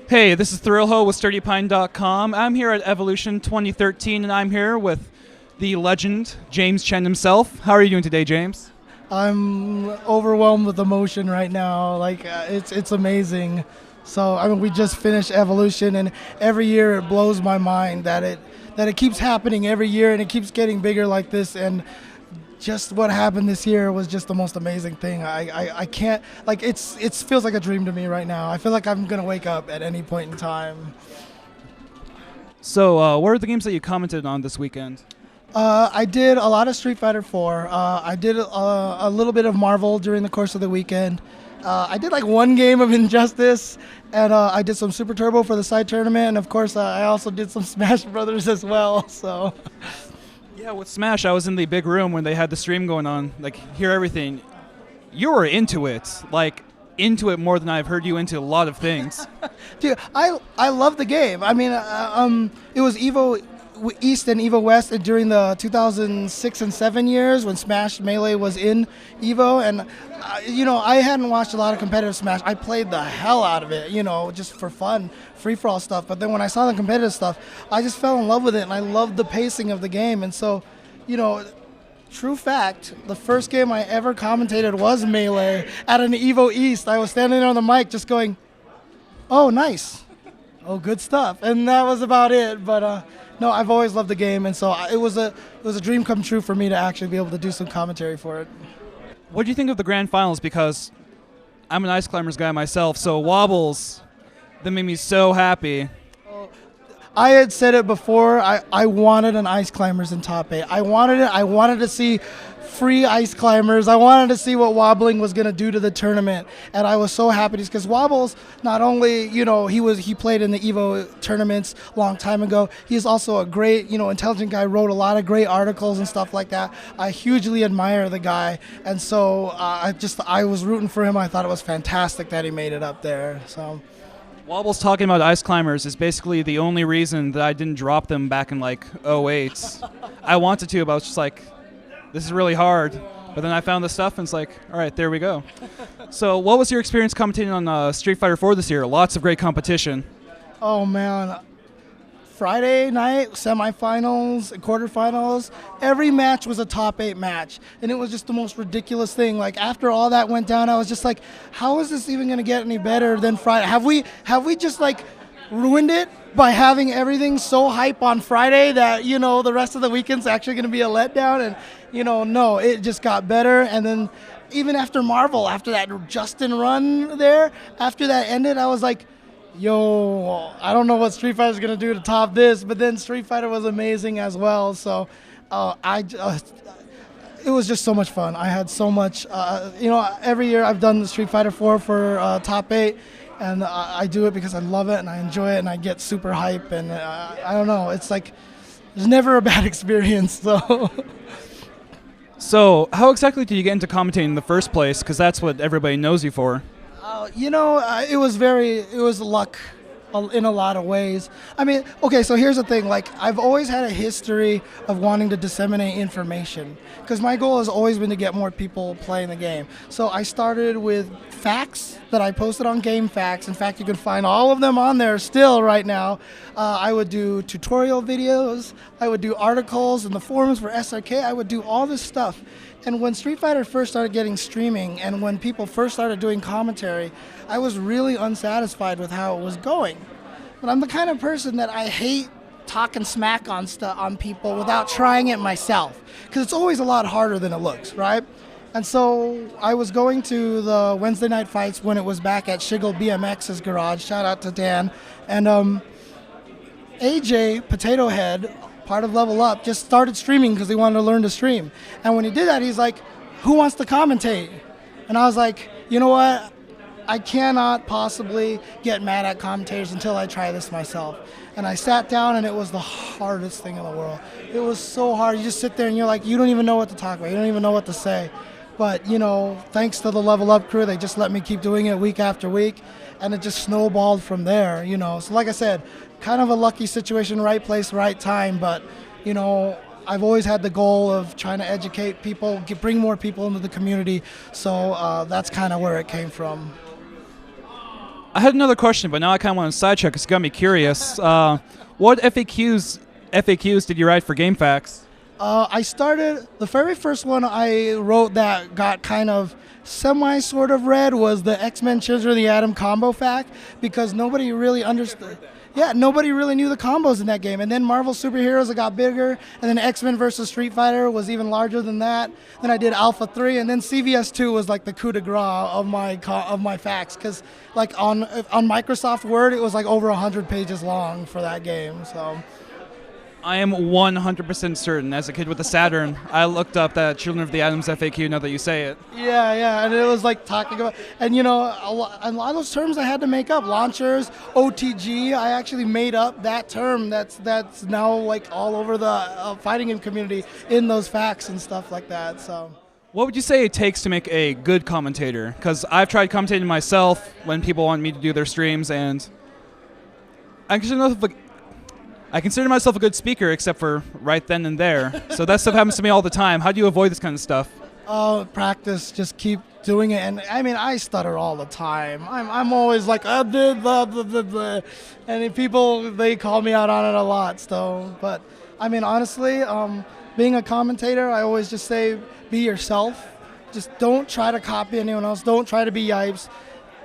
Hey, this is Thrillho with SturdyPine.com. I'm here at Evolution 2013, and I'm here with the legend, James Chen himself. How are you doing today, James? I'm overwhelmed with emotion right now. It's amazing. So I mean, we just finished Evolution, and every year it blows my mind that it keeps happening every year, and it keeps getting bigger like this. And just what happened this year was just the most amazing thing. I can't it feels like a dream to me right now. I feel like I'm gonna wake up at any point in time. So, what are the games that you commented on this weekend? I did a lot of Street Fighter 4. I did a little bit of Marvel during the course of the weekend. I did like one game of Injustice, and I did some Super Turbo for the side tournament, and of course I also did some Smash Brothers as well. So. Yeah, with Smash, I was in the big room when they had the stream going on. Like, hear everything. You were into it. Like, into it more than I've heard you into a lot of things. Dude, I love the game. I mean, it was Evo East and Evo West during the 2006 and 7 years when Smash Melee was in Evo, and I hadn't watched a lot of competitive Smash. I played the hell out of it, just for fun, free for all stuff. But then when I saw the competitive stuff, I just fell in love with it, and I loved the pacing of the game. And so, true fact, the first game I ever commentated was Melee at an Evo East. I was standing there on the mic just going, "Oh, nice. Oh, good stuff." And that was about it. But no, I've always loved the game, and so it was a dream come true for me to actually be able to do some commentary for it. What do you think of the grand finals? Because I'm an Ice Climbers guy myself, so Wobbles, that made me so happy. I had said it before. I wanted an Ice Climbers in top 8. I wanted it. I wanted to see free Ice Climbers. I wanted to see what Wobbling was going to do to the tournament, and I was so happy because Wobbles, not only he played in the Evo tournaments a long time ago. He's also a great intelligent guy. Wrote a lot of great articles and stuff like that. I hugely admire the guy, and so I was rooting for him. I thought it was fantastic that he made it up there. So. Wobbles talking about Ice Climbers is basically the only reason that I didn't drop them back in like '08. I wanted to, but I was just like, this is really hard. But then I found the stuff, and it's like, all right, there we go. So what was your experience commentating on Street Fighter 4 this year? Lots of great competition. Oh, man. Friday night, semifinals, quarterfinals, every match was a top 8 match. And it was just the most ridiculous thing. Like, after all that went down, I was just like, how is this even going to get any better than Friday? Have we just, ruined it by having everything so hype on Friday that, the rest of the weekend's actually going to be a letdown? And, no, it just got better. And then even after Marvel, after that Justin run there, after that ended, I was like, yo, I don't know what Street Fighter's going to do to top this, but then Street Fighter was amazing as well. So it was just so much fun. I had so much, every year I've done the Street Fighter 4 for top 8, and I do it because I love it and I enjoy it and I get super hype, and I don't know, it's like there's never a bad experience. So. So how exactly did you get into commentating in the first place? Because that's what everybody knows you for. It was luck in a lot of ways. I mean, okay, so here's the thing. Like, I've always had a history of wanting to disseminate information because my goal has always been to get more people playing the game. So I started with facts that I posted on Game Facts. In fact, you can find all of them on there still right now. I would do tutorial videos. I would do articles in the forums for SRK. I would do all this stuff. And when Street Fighter first started getting streaming and when people first started doing commentary, I was really unsatisfied with how it was going. But I'm the kind of person that I hate talking smack on people without trying it myself, because it's always a lot harder than it looks, right? And so I was going to the Wednesday night fights when it was back at Shiggle BMX's garage. Shout out to Dan. And AJ, Potato Head, part of Level Up, just started streaming because he wanted to learn to stream. And when he did that, he's like, who wants to commentate? And I was like, you know what? I cannot possibly get mad at commentators until I try this myself. And I sat down, and it was the hardest thing in the world. It was so hard. You just sit there, and you're like, you don't even know what to talk about. You don't even know what to say. But, thanks to the Level Up crew, they just let me keep doing it week after week. And it just snowballed from there, So like I said, kind of a lucky situation, right place, right time. But, I've always had the goal of trying to educate people, bring more people into the community. So that's kind of where it came from. I had another question, but now I kind of want to sidetrack. It's got me curious. What FAQs did you write for GameFAQs? I started, the very first one I wrote that got kind of semi sort of read was the X-Men Children of the Atom combo fact, because nobody really understood. Yeah, nobody really knew the combos in that game. And then Marvel Superheroes, it got bigger. And then X-Men versus Street Fighter was even larger than that. Then I did Alpha 3. And then CVS 2 was like the coup de grace of my facts. Because like on Microsoft Word, it was like over 100 pages long for that game. So I am 100% certain. As a kid with a Saturn, I looked up that Children of the Atoms FAQ. Now that you say it, yeah, and it was like talking about, and you know, a lot of those terms I had to make up. Launchers, OTG, I actually made up that term. That's now like all over the fighting game community in those facts and stuff like that. So. what would you say it takes to make a good commentator? Because I've tried commentating myself when people want me to do their streams, and I consider myself a good speaker, except for right then and there. So that stuff happens to me all the time. How do you avoid this kind of stuff? Practice. Just keep doing it. And I mean, I stutter all the time. I'm always like, I did blah, blah, blah, blah. And people, they call me out on it a lot. So, but I mean, honestly, being a commentator, I always just say, be yourself. Just don't try to copy anyone else. Don't try to be Yipes.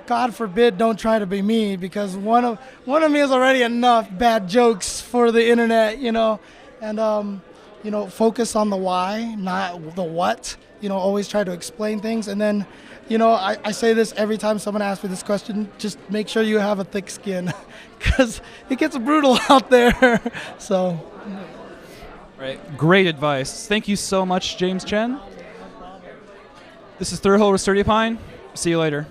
God forbid, don't try to be me, because one of me is already enough bad jokes for the internet, you know. And you know, focus on the why, not the what. You know, always try to explain things. And then, you know, I say this every time someone asks me this question: just make sure you have a thick skin, because it gets brutal out there. So. Right. Great advice. Thank you so much, James Chen. This is Thrillho with Sturdy Pine. See you later.